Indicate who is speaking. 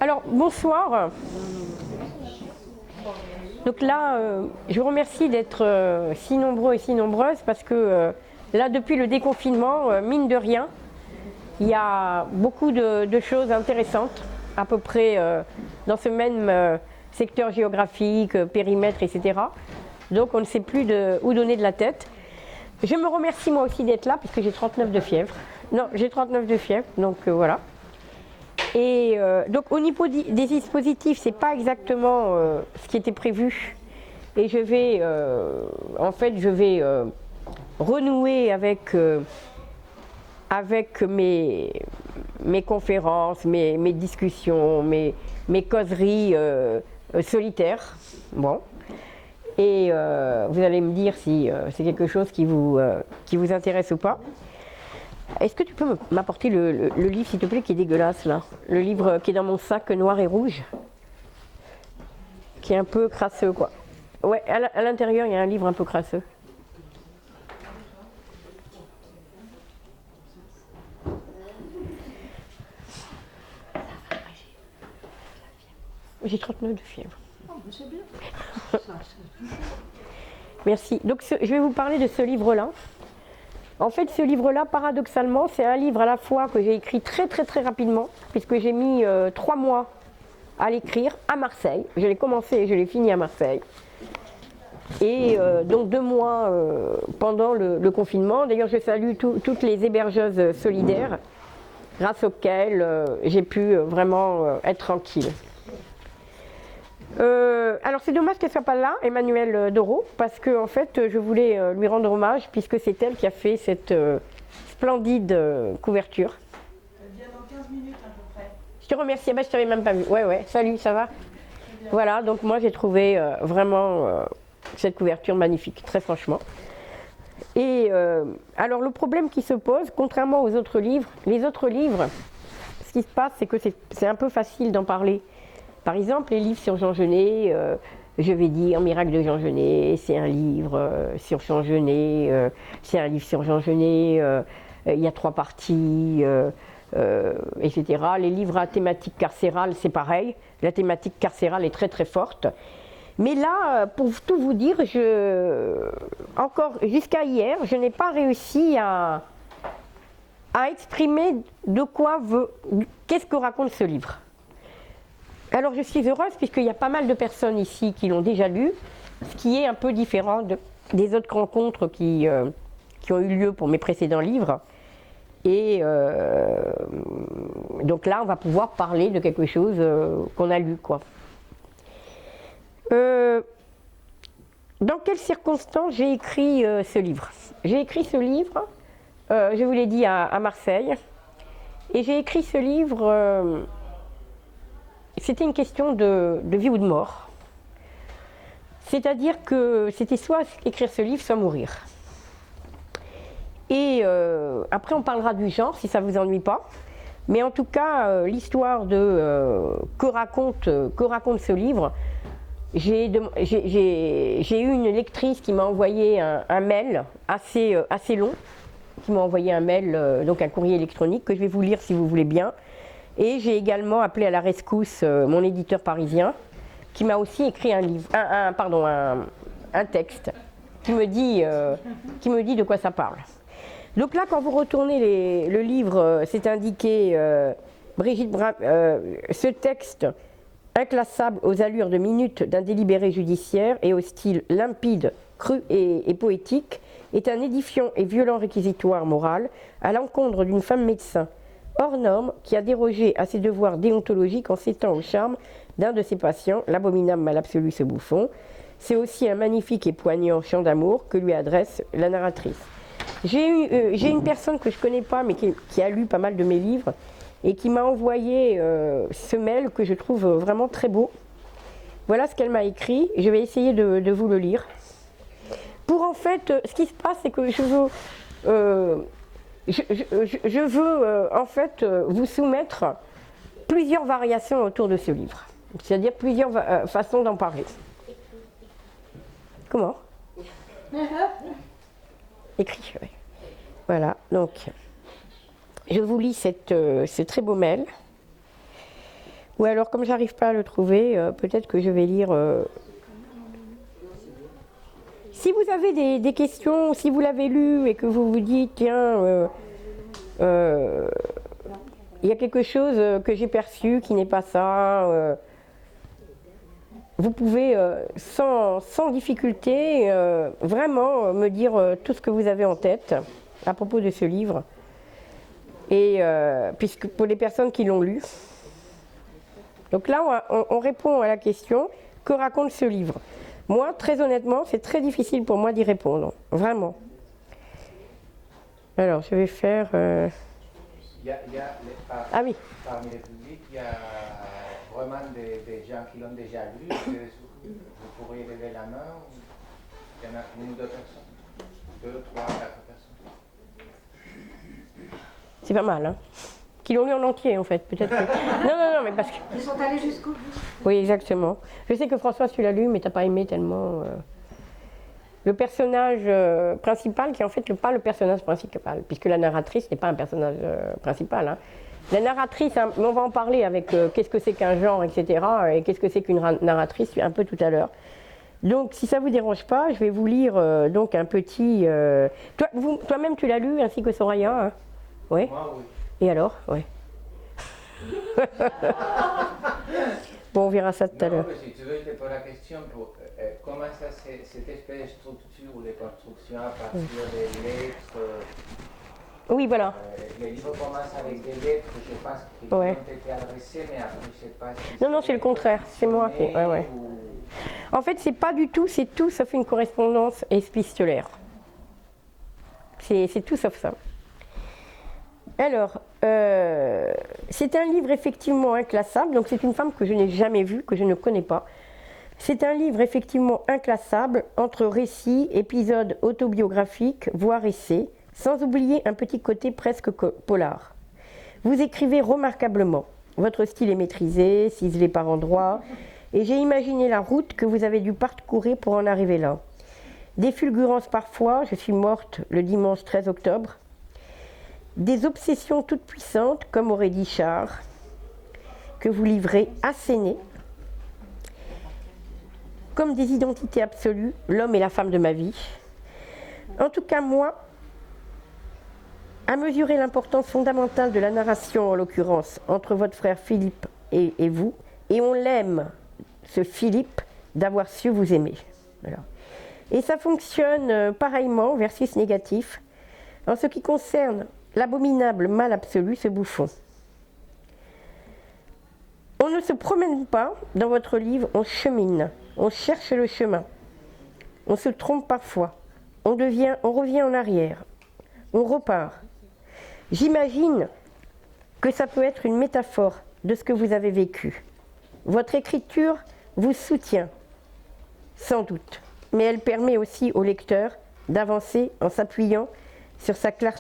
Speaker 1: Alors, bonsoir. Donc là, je vous remercie d'être si nombreux et si nombreuses parce que là, depuis le déconfinement, mine de rien, il y a beaucoup de choses intéressantes, à peu près dans ce même secteur géographique, périmètre, etc. Donc on ne sait plus où donner de la tête. Je me remercie moi aussi d'être là, puisque j'ai 39 de fièvre. Non, j'ai 39 de fièvre, donc voilà. Et donc au niveau des dispositifs, c'est pas exactement ce qui était prévu. Et je vais, renouer avec mes conférences, mes discussions, mes causeries solitaires. Bon. Et vous allez me dire si c'est quelque chose qui vous intéresse ou pas. Est-ce que tu peux m'apporter le livre, s'il te plaît, qui est dégueulasse, là? Le livre qui est dans mon sac noir et rouge, qui est un peu crasseux, quoi. Ouais, à l'intérieur, il y a un livre un peu crasseux. J'ai 39 de fièvre. Oh, c'est bien. Merci. Donc, je vais vous parler de ce livre-là. En fait, ce livre-là, paradoxalement, c'est un livre à la fois que j'ai écrit très rapidement, puisque j'ai mis 3 mois à l'écrire à Marseille. Je l'ai commencé et je l'ai fini à Marseille. Et donc 2 mois pendant le confinement. D'ailleurs, je salue toutes les hébergeuses solidaires, grâce auxquelles j'ai pu vraiment être tranquille. Alors c'est dommage qu'elle ne soit pas là, Emmanuelle Doro, parce que en fait je voulais lui rendre hommage puisque c'est elle qui a fait cette splendide couverture.
Speaker 2: Elle vient dans 15 minutes à peu près.
Speaker 1: Je te remercie, je ne t'avais même pas vu. Ouais, salut, ça va? Voilà, donc moi j'ai trouvé vraiment cette couverture magnifique, très franchement. Et alors le problème qui se pose, contrairement aux autres livres, les autres livres, ce qui se passe c'est que c'est un peu facile d'en parler. Par exemple, les livres sur Jean Genet, je vais dire Miracle de Jean Genet, c'est un livre sur Jean Genet, c'est un livre sur Jean Genet, il y a 3 parties, etc. Les livres à thématique carcérale, c'est pareil, la thématique carcérale est très forte. Mais là, pour tout vous dire, encore jusqu'à hier, je n'ai pas réussi à exprimer qu'est-ce que raconte ce livre. Alors je suis heureuse puisqu'il y a pas mal de personnes ici qui l'ont déjà lu, ce qui est un peu différent des autres rencontres qui ont eu lieu pour mes précédents livres. Et donc là, on va pouvoir parler de quelque chose qu'on a lu, quoi. Dans quelles circonstances j'ai écrit ce livre? J'ai écrit ce livre, je vous l'ai dit, à Marseille. Et j'ai écrit ce livre... C'était une question de vie ou de mort. C'est-à-dire que c'était soit écrire ce livre, soit mourir. Et après, on parlera du genre, si ça ne vous ennuie pas. Mais en tout cas, l'histoire que raconte ce livre, j'ai eu une lectrice qui m'a envoyé un mail assez long, qui m'a envoyé un mail, donc un courrier électronique, que je vais vous lire si vous voulez bien. Et j'ai également appelé à la rescousse mon éditeur parisien, qui m'a aussi écrit un texte, qui me dit de quoi ça parle. Donc là, quand vous retournez le livre, c'est indiqué Brigitte Brun, ce texte inclassable aux allures de minutes d'un délibéré judiciaire et au style limpide, cru et poétique, est un édifiant et violent réquisitoire moral à l'encontre d'une femme médecin hors norme qui a dérogé à ses devoirs déontologiques en s'étant au charme d'un de ses patients, l'abominable mal absolu ce bouffon. C'est aussi un magnifique et poignant chant d'amour que lui adresse la narratrice. J'ai une personne que je ne connais pas mais qui a lu pas mal de mes livres et qui m'a envoyé ce mail que je trouve vraiment très beau. Voilà ce qu'elle m'a écrit, je vais essayer de vous le lire. Pour en fait, ce qui se passe c'est que je veux en fait vous soumettre plusieurs variations autour de ce livre, c'est-à-dire plusieurs façons d'en parler. Comment? Écrit, oui. Voilà, donc je vous lis ce très beau mail. Ou alors, comme j'arrive pas à le trouver, peut-être que je vais lire. Si vous avez des questions, si vous l'avez lu et que vous vous dites, tiens, il y a quelque chose que j'ai perçu qui n'est pas ça, vous pouvez sans difficulté vraiment me dire tout ce que vous avez en tête à propos de ce livre. Et puisque pour les personnes qui l'ont lu. Donc là, on répond à la question, que raconte ce livre? Moi, très honnêtement, c'est très difficile pour moi d'y répondre, vraiment. Alors, je vais faire... Ah oui.
Speaker 3: Parmi les publics, il y a vraiment des gens qui l'ont déjà lu. Vous pourriez lever la main. Il y en a une ou deux personnes. 2, 3, 4 personnes.
Speaker 1: C'est pas mal, hein? Qui l'ont lu en entier, en fait, peut-être. Non, mais parce que...
Speaker 2: Ils sont allés jusqu'au bout.
Speaker 1: Oui, exactement. Je sais que François, tu l'as lu, mais t'as pas aimé tellement... Le personnage principal, qui est en fait pas le personnage principal, puisque la narratrice n'est pas un personnage principal. Hein. La narratrice, hein, on va en parler avec qu'est-ce que c'est qu'un genre, etc. Et qu'est-ce que c'est qu'une narratrice, un peu tout à l'heure. Donc, si ça ne vous dérange pas, je vais vous lire donc un petit... Toi-même, tu l'as lu, ainsi que Soraya, hein? Oui.
Speaker 3: Moi, oui.
Speaker 1: Et alors? Oui. Bon, on verra ça tout à l'heure.
Speaker 3: Si tu veux, je te pose la question pour comment ça, cette espèce de structure ou de construction à partir des lettres.
Speaker 1: Oui, voilà.
Speaker 3: Les livres commencent avec des lettres, je pense, qui ont été adressées, mais après, je ne sais pas si...
Speaker 1: Non, c'est le contraire, c'est moi qui... Ouais. En fait, c'est pas du tout, c'est tout sauf une correspondance épistolaire. C'est tout sauf ça. Alors, c'est un livre effectivement inclassable, donc c'est une femme que je n'ai jamais vue, que je ne connais pas. C'est un livre effectivement inclassable entre récits, épisodes autobiographiques, voire essais, sans oublier un petit côté presque polar. Vous écrivez remarquablement, votre style est maîtrisé, ciselé par endroits, et j'ai imaginé la route que vous avez dû parcourir pour en arriver là. Des fulgurances parfois, je suis morte le dimanche 13 octobre, des obsessions toutes puissantes, comme aurait dit Char, que vous livrez assénées, comme des identités absolues, l'homme et la femme de ma vie. En tout cas, moi, à mesurer l'importance fondamentale de la narration, en l'occurrence, entre votre frère Philippe et vous, et on l'aime, ce Philippe, d'avoir su vous aimer. Voilà. Et ça fonctionne pareillement, versus négatif, en ce qui concerne l'abominable mal absolu, ce bouffon. On ne se promène pas dans votre livre, on chemine, on cherche le chemin. On se trompe parfois, on revient en arrière, on repart. J'imagine que ça peut être une métaphore de ce que vous avez vécu. Votre écriture vous soutient, sans doute, mais elle permet aussi au lecteur d'avancer en s'appuyant sur sa clarté.